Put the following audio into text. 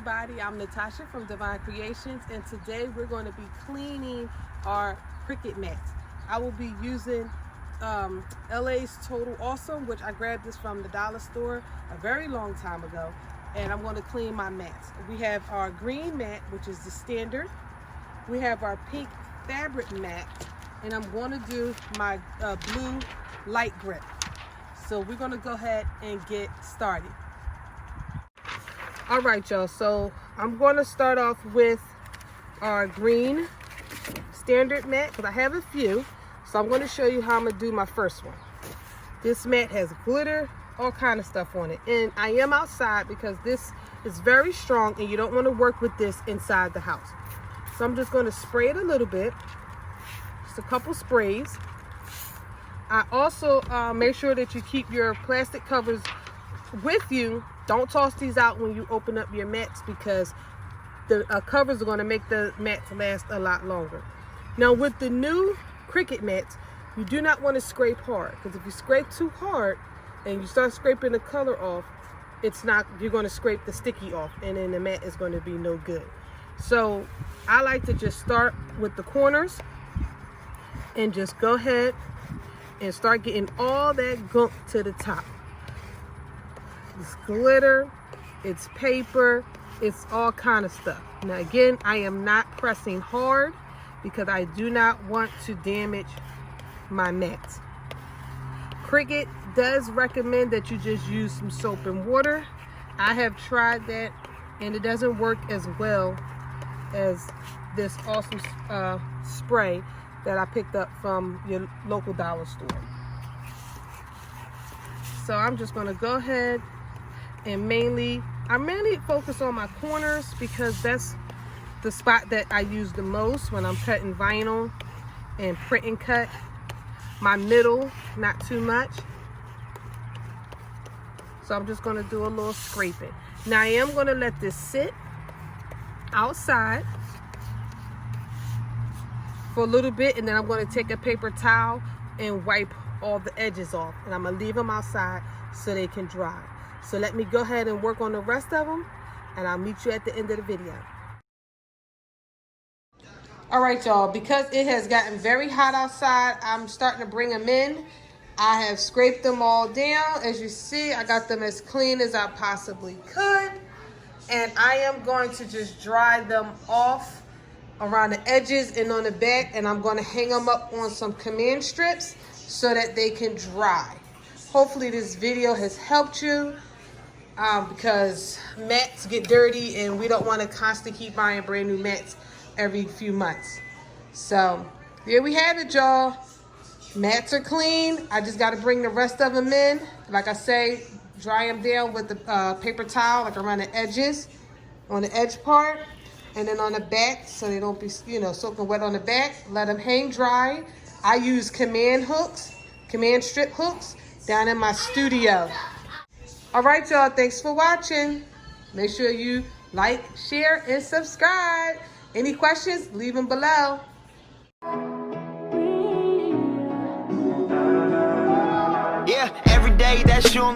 everybody, I'm Natasha from Divine Creations, and today we're going to be cleaning our Cricut mats. I will be using LA's Total Awesome, which I grabbed this from the dollar store a very long time ago, and I'm going to clean my mats. We have our green mat, which is the standard. We have our pink fabric mat, and I'm going to do my blue light grip. So we're going to go ahead and get started. All right, y'all, so I'm going to start off with our green standard mat because I have a few. So I'm going to show you how I'm going to do my first one. This mat has glitter, all kind of stuff on it. And I am outside because this is very strong and you don't want to work with this inside the house. So I'm just going to spray it a little bit, just a couple sprays. I also make sure that you keep your plastic covers with you. Don't toss these out when you open up your mats because the covers are going to make the mats last a lot longer. Now with the new Cricut mats, you do not want to scrape hard, because if you scrape too hard and you start scraping the color off, you're going to scrape the sticky off, and then the mat is going to be no good. So I like to just start with the corners and just go ahead and start getting all that gunk to the top. It's glitter, it's paper, it's all kind of stuff. Now again, I am not pressing hard because I do not want to damage my mats. Cricut does recommend that you just use some soap and water. I have tried that and it doesn't work as well as this awesome spray that I picked up from your local dollar store. So I'm just going to go ahead and I mainly focus on my corners because that's the spot that I use the most when I'm cutting vinyl and print and cut. My middle, not too much. So I'm just going to do a little scraping. Now I am going to let this sit outside for a little bit, and then I'm going to take a paper towel and wipe all the edges off, and I'm going to leave them outside so they can dry. So let me go ahead and work on the rest of them, and I'll meet you at the end of the video. All right, y'all, because it has gotten very hot outside, I'm starting to bring them in. I have scraped them all down. As you see, I got them as clean as I possibly could. And I am going to just dry them off around the edges and on the back, and I'm going to hang them up on some command strips so that they can dry. Hopefully this video has helped you because mats get dirty and we don't want to constantly keep buying brand new mats every few months. So there we have it, y'all. Mats are clean. I just got to bring the rest of them in. Like I say, dry them down with the paper towel, like around the edges, on the edge part, and then on the back so they don't be, soaking wet on the back. Let them hang dry. I use command strip hooks down in my studio. All right, y'all, thanks for watching. Make sure you like, share, and subscribe. Any questions, leave them below. Yeah, every day that's you.